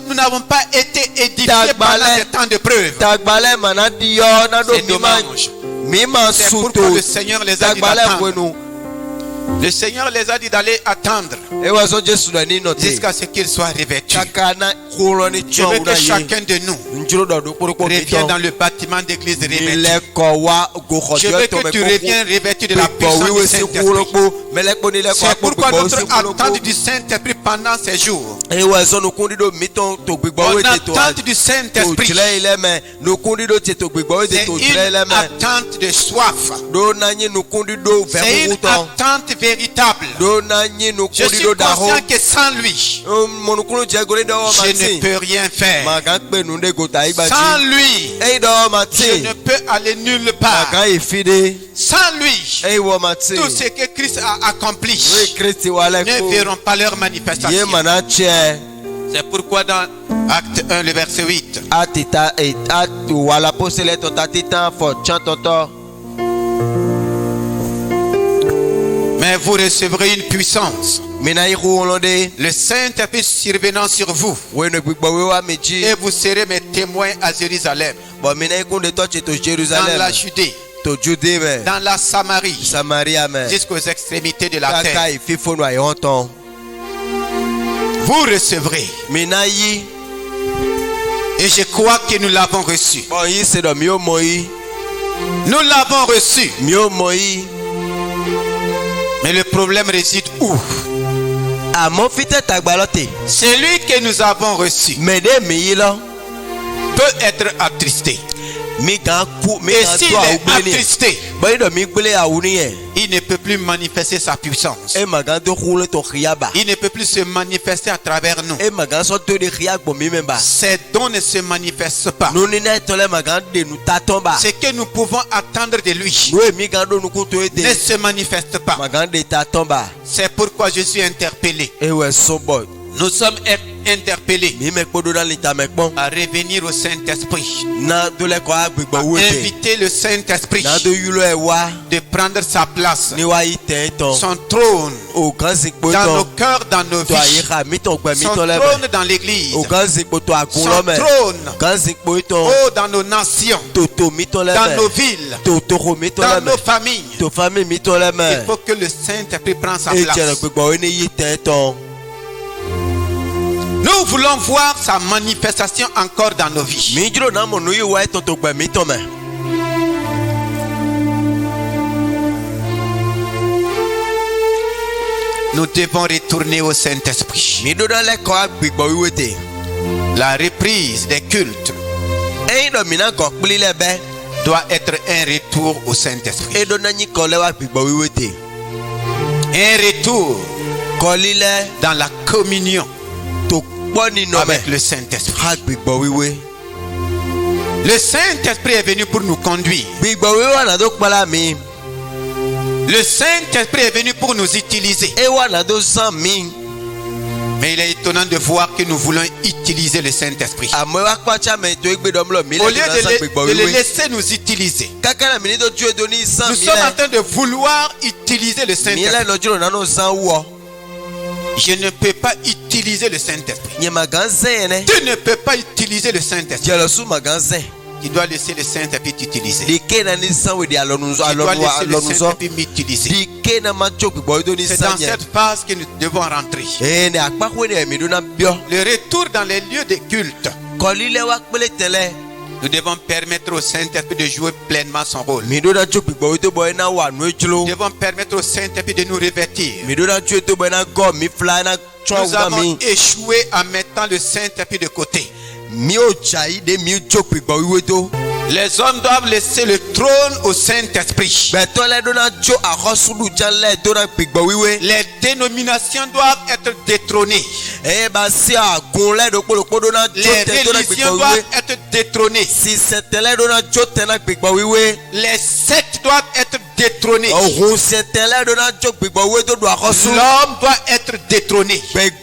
nous n'avons pas été édifiés Tagbalẹ̀. pendant ces temps de preuve, tagbalɛ mana di yɔ na do c'est dommage. mi ma C'est suto. pourquoi le Seigneur les a dit Tagbalɛ d'attendre. wenu. Le Seigneur les a dit d'aller attendre Ewɔ sɔn Jesu lɛ ni nɔ te. jusqu'à ce qu'ils soient revêtus. Kaka na kolɔ ni Je veux tsɔn que na ye. chacun de nous Njuro dɔ do kporokpo mi revienne dans tɔn. le bâtiment d'église Mi revêtu. lɛ kɔ wa Je goxɔjɔ veux tɔmɛ que tu reviennes revêtu de la Gbɔ puissance wiwe du si Saint-Esprit. kolokpo. Mɛlɛkpo ni lɛ kɔ C'est akpɔ pourquoi gbigbɔ notre si kolokpo. attente du Saint-Esprit pendant ces jours, Ewɔ sɔn nukun dido mi tɔn to gbigbɔ mon wo te to a. attente du To Saint-Esprit, dzilɛ yi lɛ mɛ. Nukun dido te to gbigbɔ wo te c'est to dzilɛ yi lɛ une mɛ. attente de soif. Do na nyi nukun dido C'est une vɛmugu tɔn. attente véritable. Do na nyi Je nukun suis dido daho. conscient que sans lui, Mɔnukunu jɛ gole dɔwɔ ma je ne ti. peux rien faire. Magan kpe nu de gota yi Sans gbatsi. lui, Eyi dɔwɔ ma je ti. ne peux aller nulle part. Magan yi fi de. Sans lui, Eyi wɔ ma ti. tout ce que Christ a accompli Oye Kristi wa lɛ ne ko. verront pas leur Ye manifestation. mana tiɛ. C'est pourquoi dans Acte 1, le verset 8, A ti ta a tu wala posele tɔ ta ti tan fɔ tiɲɛ tɔtɔ. mais vous recevrez une puissance. Mina yi ko wɔlɔ de. Le Saint-Esprit survenant sur vous, Wo ne gbigbɔ wo wa mi dzi. et vous serez mes témoins à Jérusalem, Bɔn mina yi kun de tɔ tse to dans la Jerusalem. Judée, To Jude mɛ. dans la Samarie, Samaria mɛ. jusqu'aux extrémités de la terre. Kaka yi fifo nu ayi hɔn tɔn. Vous recevrez. Mina yi. Et je crois que nous l'avons reçu. Bɔn yi se dɔ mi y'o mɔ yi. Nous l'avons reçu. Mi y'o mɔ yi. Mais le problème réside où? Àmọ́ fi tɛ tagbalɔ te. Celui que nous avons reçu Mɛ de mi yi lɔ. peut être attristé. Mi gan ku mi Et gan s'il to awu est gbele ni. attristé, Bɔn yi dɔ mi gbele awu ni yɛ. il ne peut plus manifester sa puissance. E ma gan to kule to xia ba. Il ne peut plus se manifester à travers nous. E ma gan sɔ to de xia gbɔ mi mɛ ba. Ces dons ne se manifestent pas. Nuni ne tɔ lɛ ma gan de nu ta tɔn ba. Ce que nous pouvons attendre de lui Nu ye mi gan do nuku to ye ne de. se manifeste pas. Ma gan de ta tɔn ba. C'est pourquoi je suis interpellé. E wɛ so bɔ. Nous sommes interpellés Mi mɛ kpo do na li ta mɛ kpɔn. à revenir au Saint-Esprit. Na do lɛ kɔ agbègbè wo te. Inviter le Saint-Esprit Na do yulo yɛ wa. de prendre sa place, Ni wa yi tɛ tɔn. son trône O gan zikpo dans nos tɔn. cœurs, dans nos To ayi vies, xa mi tɔn gbɛ mi son tɔn lɛ trône mɛ. dans l'église, O gan zikpo to agun son lɔ mɛ. trône Gan zikpo yi tɔn. oh, dans nos nations, To mi tɔn lɛ dans nos mɛ. villes, To mi tɔn dans lɛ nos mɛ. familles. To famille mi tɔn lɛ Il mɛ. faut que le Saint-Esprit prenne sa E jɛnɛ place. gbɛgbɛ wo ni yi tɛ tɔn. Nous voulons voir sa manifestation encore dans nos vies. Mi dzro na mɔ nu yi wa etɔn to gbɛ mi tɔn mɛ. Nous devons retourner au Saint-Esprit. Mi do na lɛ kɔ agbègbè wiwe te. La reprise des cultes Eyi dɔ mina gɔ kpli lɛ bɛ. doit être un retour au Saint-Esprit. E do na nyi kɔ lɛ wa agbègbè wiwe te. Un retour Kɔli lɛ dans la communion to kpɔ ni nɔ avec mɛ. le Saint-Esprit. Agbègbè wiwe. Le Saint-Esprit est venu pour nous conduire. Gbègbè wiwe wa na do kpala mi. Le Saint-Esprit est venu pour nous utiliser. E wa na do zan mi. Mais il est étonnant de voir que nous voulons utiliser le Saint-Esprit. àmọ́ wá pàṣẹ àmì ètò ìgbédọ́mọlọ mi Au lieu lẹ́yìn náà sàgbégbọ̀ de le wíwé laisser nous utiliser, kákàrà mi ní tó ju ètò ní sàn nous mi sommes en lẹ́ train de vouloir utiliser le mi Saint-Esprit. lẹ́nu ojú rẹ̀ nánú sàn wọ̀ Je ne peux pas utiliser le Saint-Esprit. yẹn màgá ń sẹ́yìn nẹ́ Tu ne peux pas utiliser le Saint-Esprit. jẹ́ lọ sún màgá ń sẹ́yìn Tu dois laisser le Saint-Esprit t'utiliser. Tu di kéèna ní sàn wèdí dois laisser le alọ́nuzọ́ Saint-Esprit m'utiliser. di kéèna máa tó gbígbọ́ ètò ní C'est sàn dans yẹn cette phase que nous devons rentrer. ní àpapọ̀ ní ẹ̀mí dúná bíọ́ Le retour dans les lieux de culte. kọ́lílẹ̀ wá pélé tẹ́lẹ̀ Nous devons permettre au Saint-Esprit de jouer pleinement son rôle. mi dúná tó gbígbọ́ ètò bọ̀ iná wà nù éjúlò Nous devons permettre au Saint-Esprit de nous revêtir. mi dúná tó ètò bọ̀ iná gọ́ mi fila iná tó Nous àwùjọ mi avons échoué en mettant le Saint-Esprit de côté. mi ò jà yìí dé mi tó gbígbọ́ wíwé tó. Les hommes doivent laisser le trône au Saint-Esprit. gbẹ̀tọ́ lẹ́ dúná tó àkọsùlù jalẹ̀ dúná gbígbọ́ wíwé. Les dénominations doivent être détrônées. ẹ bá sí àgùn lẹ́dọ̀ kpolokpo dúná tó Les tẹ̀ dúná religions gbígbọ́ doivent wíwé. être détrônées. sísẹ̀tẹ̀lẹ̀ dúná tó tẹ̀ náà gbígbọ́ wíwé. Les sectes doivent être détrônées. òhun sẹ̀tẹ̀lẹ̀ dúná tó gbígbọ́ wíwé tó dùn àkọsù. L'homme doit être détrôné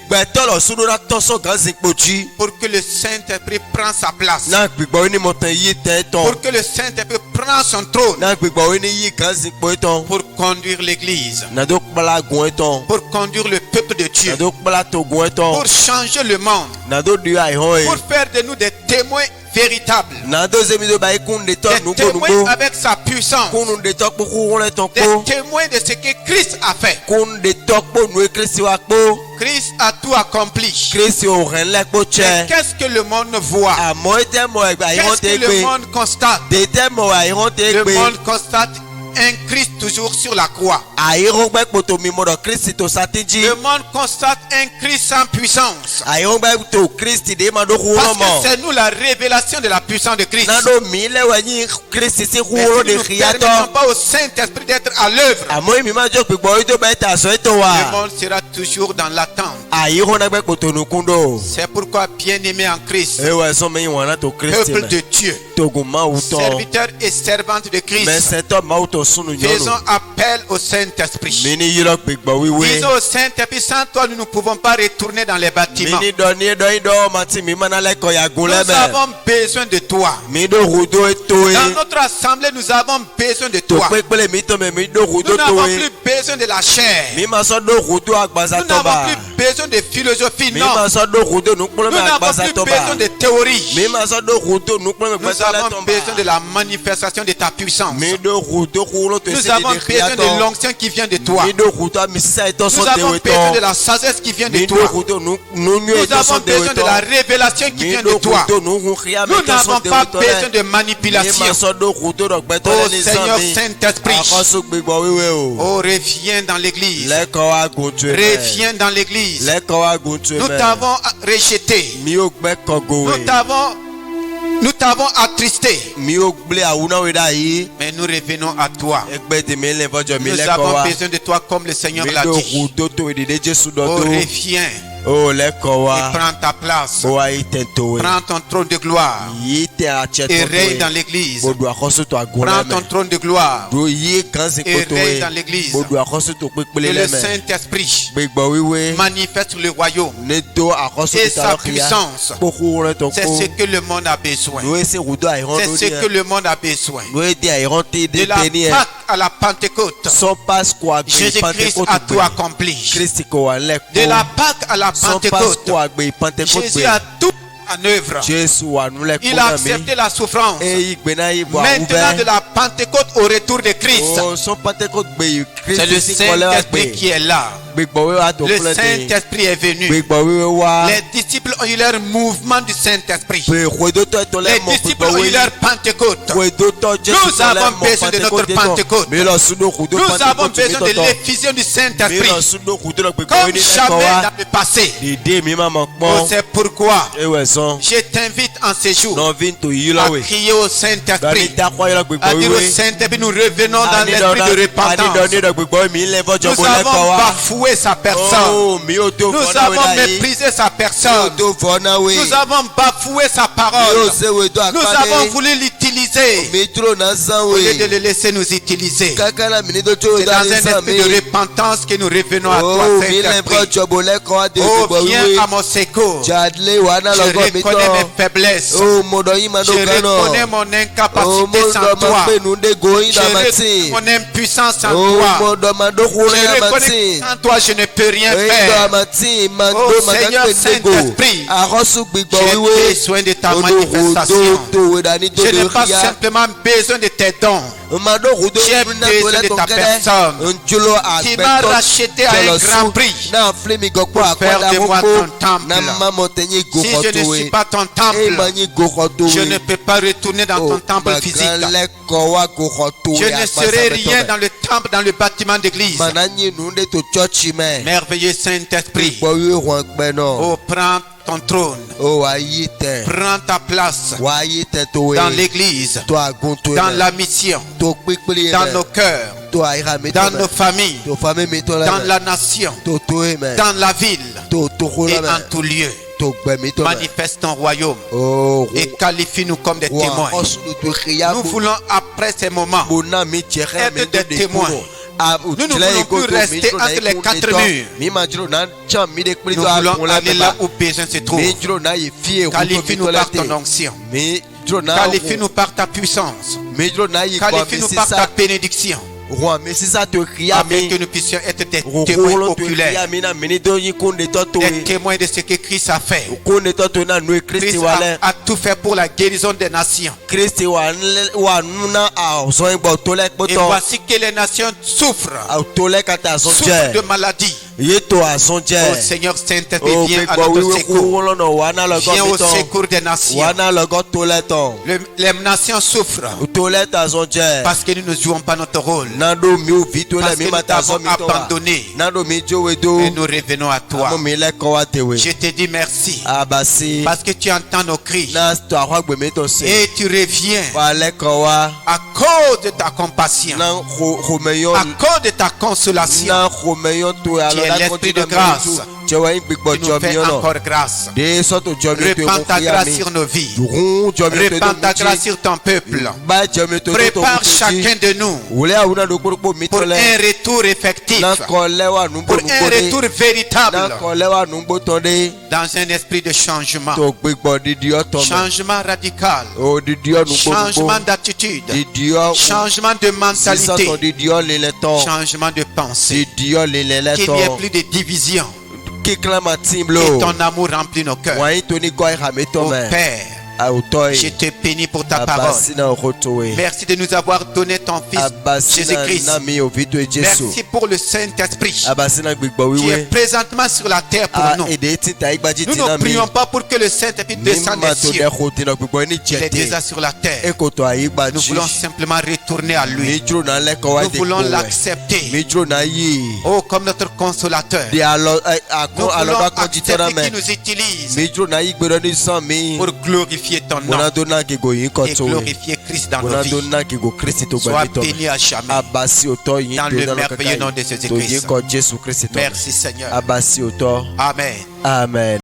gbẹ̀tọ́ lọ sún dúná tọ́sọ̀ gánsi kpotsi. pour que le Saint-Esprit prenne sa place. náà gbígbọ́ wí ni mo tẹ̀ yí tẹ̀ tán. Pour que le Saint-Esprit prenne son trône. náà gbígbọ́ wí ni yí gánsi kpọ̀ tán. Pour conduire l'Église. nàdó kpala gùn tán. Pour conduire le peuple de Dieu. nàdó kpala tó gùn tán. Pour changer le monde. nàdó di àìhàn Pour yìí. faire de nous des témoins véritables. nàdó sẹ́mi tó báyìí kún de tọ́ Des nùgbò témoins avec sa puissance. kún de tọ́ kpókó wọlé tán Des kpó. témoins de ce que Christ a fait. kún de tọ́ kpó nu ekirisi wa kpó. Christ a tout accompli. kirisi ò hẹn lẹ kpó Mais tsẹ. qu'est-ce que le monde voit? àmọ́ ètè mọ̀ ẹgbẹ́ àyíwọ́n Qu'est-ce tẹ que le gbé. monde constate? tètè mọ̀ àyíwọ́n tẹ Le gbé. monde constate un Christ toujours sur la croix. àyíwọ́n gbẹ́ kpótó mi mọ̀dọ̀ kirisi tó sátidzi. Le monde constate un Christ sans puissance. àyíwọ́n gbẹ́ tó kirisi dé ma dó kúrò Parce que mọ̀. c'est nous la révélation de la puissance de Christ. nàdó mi lẹ́wọ̀ ẹ̀yìn kirisi sí Mais kúrò si de nous ne xiyatọ́. permettons pas au Saint-Esprit d'être à l'œuvre, àmọ́ èmi máa jọ gbígbọ́ ètò bẹ́ẹ̀ tà sọ ètò wa. le monde sera toujours dans l'attente. àyíwọ́n náà gbẹ́ kpótó nukun dó. C'est pourquoi, bien-aimés en Christ, ewa ẹ̀sán mi wọ̀n náà tó kirisi peuple mẹ́. de Dieu, togun máa tọ́. serviteurs et servantes de Christ, mẹsẹ̀tọ́ máa tọ́ sunu nyɔnu. faisons appel au Saint-Esprit. mi ni yírɔ gbégbá wíwé. Disons au Saint-Esprit, sans toi, nous ne pouvons pas retourner dans les mi bâtiments. ni dɔ ni dɔ yi dɔ ma ti mi mana lɛ kɔ yagun Nous lɛ mɛ. avons besoin de toi. mi do rudo eto ye. Dans notre assemblée, nous avons besoin de to toi. kpekpele mi tɔ mɛ mi do rudo Nous to n'avons ye. plus besoin de la chair. mi ma sɔ do rudo agbaza Nous n'avons tɔba. plus besoin de philosophie. mi Non. ma sɔ do rudo nukpolo Nous mɛ n'avons agbaza plus tɔba. besoin de théorie. mi ma sɔ do rudo nukpolo mɛ Nous gbɛsɛ lɛ avons besoin de tɔba. la manifestation de ta puissance. mi do rudo kulo to Nous se avons de besoin de xiyatɔ. l'onction qui vient de toi. mi do rudo mi sisa etɔ Nous sɔn avons dewe besoin de tɔ. la sagesse qui vient de mi do toi. rudo nunyu Nous etɔ avons sɔn dewe besoin de la tɔ. révélation qui mi vient de do toi. rudo nuhun xiya mi Nous tɔ n'avons sɔn pas dewe tɔ besoin lɛ. de mi manipulation. ma sɔ do rudo dɔ gbɛtɔ Oh lɛ ni Seigneur zan mi. Saint-Esprit, akɔsu gbégbɔ wíwé o. oh reviens dans l'église. lẹ́kọ̀ọ́ wa gùn tu ẹ̀ mẹ́. Reviens dans l'église. lẹ́kọ̀ọ́ wa gùn tu ẹ̀ Nous mẹ́. t'avons rejeté. mi ò gbẹ́ kọ̀gò Nous t'avons attristé. mi ò gblé àwùnáwé dà yìí. Mais nous revenons à toi. ẹgbẹ́ tèmi lè fọjọ́ mi Nous lẹ́kọ̀ọ́ avons wa. besoin de toi comme le Seigneur mi l'a ló dit. kù tó tó ìdílé Jésù Oh, dọ̀tó. reviens o lẹ́kọ̀ọ́ et wa. prends ta place. o wa yìí tẹ̀ tó wẹ̀. Prends ton trône de gloire yìí tẹ̀ àtsẹ̀ et tó tó règne dans wẹ̀. l'église. mo do àkọ́sọ́ tó àgùn Prends ton lẹ́mẹ̀. trône de gloire do yìí kan sí et kótó règne dans wẹ̀. l'église. mo do àkọ́sọ́ tó pépélé Et le lẹ́mẹ̀. Saint-Esprit gbégbọ́ wíwé. manifeste le royaume. ne do àkọ́sọ́ Et tó sa tà lọ́kìá. puissance. kókó rẹ̀ tó C'est kó. ce que le monde a besoin. lóye sí rudo àìrán C'est lórí ce que ẹ̀. le monde a besoin. lóye di àìrán tí De dé la tẹ́ni ẹ̀. Pâque à la Pentecôte, sans Pasqua agbe Jésus-Christ a Pentecôte tout gbe accompli. Kristi kò wà De lẹ́kọ̀ọ́ la Pâque à la sans Pentecôte, Pasqua agbe Pentecôte Jésus gbe a tout en œuvre. Jésù wà nù Il lẹ́kọ̀ọ́ a náà mi accepté la souffrance. eyi gbe náà yìí bọ̀ Maintenant, de àwùbẹ́ la Pentecôte au retour de Christ, o sans Pentecôte gbe yìí c'est le Kristi sí kọ́lẹ́ wá Saint-Esprit gbe qui est là. gbégbọ́ wíwá tó Le kúlẹ̀ tẹ̀ Saint-Esprit est venu. gbégbọ́ wíwé wá Les disciples ont eu leur mouvement du Saint-Esprit. pé ìwédótọ́ ètò Les lẹ́mọ̀ disciples gbégbọ́ ont eu wíwé leur Pentecôte. ìwédótọ́ Jésù Nous tó avons lẹ́mọ̀ besoin de notre Pentecôte. mi lọ sunu kudo Nous avons Pentecôte mi besoin de tọ̀tọ̀ l'effusion du mi Saint-Esprit. lọ sunu kudo lọ gbégbọ́ Comme wíwé ní jamais lẹ́kọ̀ọ́ wa dans le passé. dìde mi máa mọ̀ Oh, pọ́n c'est pourquoi ewé sàn. je t'invite en ce jour Nɔvi to yi à lɔ we. crier au Dɔnni Saint-Esprit, ta kɔ yɔrɔ gbɛgbɔ à dire au wiwe. Saint-Esprit, nous revenons dans Ani l'esprit de dɔni repentance. dɔ gbɛgbɔ mi lɛ fɔ Nous jɔnbɔ lɛ kɔ avons wa. bafoué sa personne. Oh mi o to Nous fɔ na we avons la ye. méprisé sa Mi o personne. to fɔ na we. Nous avons bafoué sa Mi o parole. se we to Nous avons akpale. voulu l'utiliser utiliser. mitro na Au lieu de zanwe le laisser nous utiliser. kakala minito cho C'est dans dali un esprit de sami repentance que nous revenons à toi, oh vile Saint-Esprit. mpo chobole kwa de Oh, bo viens wiwe à mon secours. jadle wana Je logo reconnais mito mes faiblesses. oh modo yi Je madokano reconnais mon oh incapacité modo sans toi. mapenu nde goyi Je na reconnais mati mon impuissance en oh toi. modo madokure Je ya reconnais mati que sans toi je ne peux rien Ndo faire. amati mando Oh, Seigneur makakendego Saint-Esprit, arosu gbigbo J'ai wiwe besoin de ta manifestation. odo dani Je n'ai do pas ria simplement besoin de tes dons. mado hudo J'ai besoin de ta personne. njulo Tu m'as racheté à un grand prix. na flemi gokpo faire akwada de moi hoko ton temple. na mamotenye Si je ne suis gokotowe pas ton temple, emanyi gokotowe je ne peux pas retourner dans ton temple physique. kowa gokotowe Je ne serai rien dans le temple, dans le bâtiment d'église. mananyi nunde to church me Merveilleux Saint-Esprit, gbowe wọn gbẹnọ oh, prends ton trône, o wayi tẹ prends ta place wayi tẹ towe dans l'église, to agun to dans rẹ la mission, to kpikpili dans rẹ nos cœurs, to ayira mi dans tọ nos mẹ familles, to fami mi tọ dans lẹ mẹ la nation, to toye mẹ dans la ville to togo et lẹ en mẹ tout lieu. to gbẹmi tọ mẹ Manifeste ton royaume o et qualifie-nous comme des wa témoins. ọsùn tó kéya Nous voulons, après ces moments, bona mi jẹrẹ mi être des tó de témoins. kúrò a Nous ne voulons plus rester entre les quatre murs. mi ma jiro na can mi de kpiri nous tó a voulons kun la aller mẹ là ba où besoin se trouve. mi jiro na ye fi ewu tó mi Qualifie-nous tọ lẹ par ton tẹ onction. mi jiro na Qualifie-nous par ta puissance. mi jiro na ye kọ mi Qualifie-nous par ta sisa bénédiction. roi mi sisa to kéya Afin mi que nous puissions être des témoins rokolo to oculaires. kéya mi na mi ni tó yin kun de tọ to Des ye témoins de ce que Christ a fait. kun de tọ to na nu kristi Christ wa lẹ a tout fait pour la guérison des nations. kristi wa nu na azɔn igbɔ to lɛ Et kpɔtɔ voici que les nations souffrent. to lɛ kata azɔn Souffrent de jɛ maladie. ye to azɔn Oh jɛ Seigneur Saint-Esprit, o viens mi à gbɔ notre wiwe secours. ku wɔlɔnɔ wa na lɔgɔ Viens mi au tɔ secours des nations. wa na lɔgɔ to lɛ tɔ Les nations souffrent to lɛ ta azɔn jɛ parce que nous ne jouons pas notre rôle. na do mi o vi to Parce lɛ que mi ma nous ta t'avons azɔn mi tɔ wa abandonné. na do mi jo we do Et nous revenons à toi. amu mi lɛ kɔ wa te we Je te dis merci. abasi Parce que tu entends nos cris. na to ahɔ gbemi tɔ se Et tu reviens wa lɛ kɔ wa à cause de ta compassion. na xɔmeyɔ À cause de ta consolation. na xɔmeyɔ to Tu es alɔ na l'esprit de kɔntina grâce. mi tu cɛwa yi gbigbɔ Tu nous jɔ mi fais yɔ nɔ. encore grâce. de sɔtò jɔmi to Répands ta ewu ya grâce mi sur nos vies. dugun jɔmi to Répands ta grâce ewu sur ton peuple. ba jɔmi to Prépare kutu chacun de nous wòle awuna do kpokpo mi pour to un lɛ retour effectif. nakɔ lɛwa nugbo Pour un nugbo retour de véritable. nakɔ lɛwa nugbo tɔ de Dans un esprit de changement. to gbigbɔ didiɔ tɔ mɛ Changement radical. o didiɔ nugbo Changement nugbo d'attitude. didiɔ Changement de sisɔtɔ mentalité. didiɔ lelɛ tɔ Changement de pensée. didiɔ lelɛ lɛ Qu'il n'y ait tɔ plus de division. kikla ma ti Et blo ton amour remplit nos cœurs. wɔnyi to ni kɔ ehame tɔ Ô mɛ Père, awutɔ je yi te bénis pour ta parole. abasi na o ko to ye Merci de nous avoir donné ton Fils abasi Jésus-Christ. na mi o vi to ye jesu. Merci pour le Saint-Esprit abasi na gbigbɔ qui est wiwe présentement sur la terre pour a nous. èdè tí ta igbaji Nous ti na ne mi prions pas pour que le Saint-Esprit ní descende ma des tó cieux. dẹ ko tẹnɛ gbigbɔ ni Il est déjà jẹte sur la terre. ekoto Nous ayigbaji voulons simplement retourner à lui. mi dúró na lẹkọ wa Nous de voulons ko wẹ l'accepter. mi dúró na yí Oh, comme notre consolateur. de alọ Nous akọ voulons alọba kan jí tọ́ra accepter mẹ qu'il nous utilise mi dúró na yí gbẹdọ ní sàn mi pour glorifier ton nom mọ̀nà tó náà kego yìí kọ́ et tó wẹ glorifier Christ dans nos mọ̀nà tó vies. náà kego kristi tó Sois gbẹmí tọ́ béni à jamais. abasi òtọ́ yìí Dans tó le dáná merveilleux nom kankan de yìí Jésus tó yìí Christ. kọ́ jésù kristi tọ́ Merci Seigneur. abasi òtọ́ Amen. amen.